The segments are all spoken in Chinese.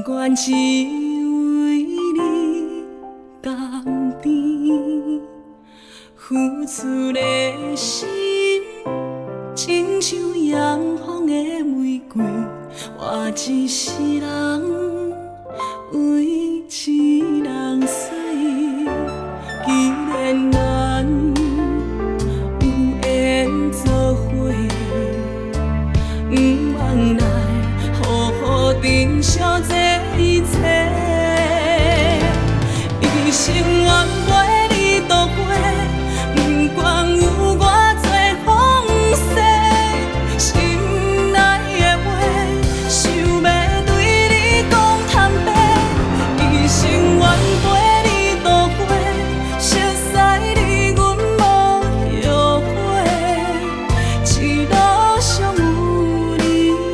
愿只为你甘甜，付出的心，亲像阳风的玫瑰，我一世人为一人死。既然咱有缘做伙，不枉来好好珍惜这一切。一生愿陪你度过，不管有我多风雪，心内的话，想要对你讲坦白。一生愿陪你度过，熟悉你阮无后悔，一路上有你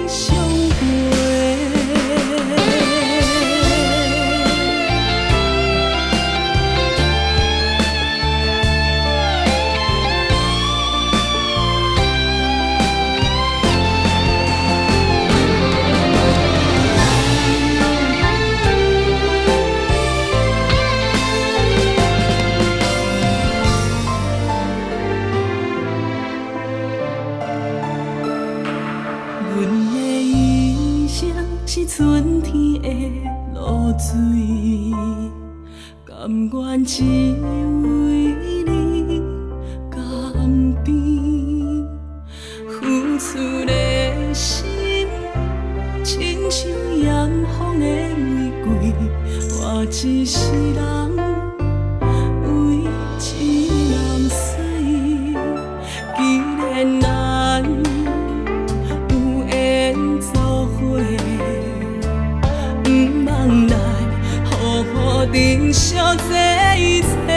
相陪。阮的一生是春天的露水，甘愿只为你甘甜，付出的心，亲像阳风的玫瑰，我一世人为一人死。既然咱有缘做伙，不枉来好好珍惜这一切。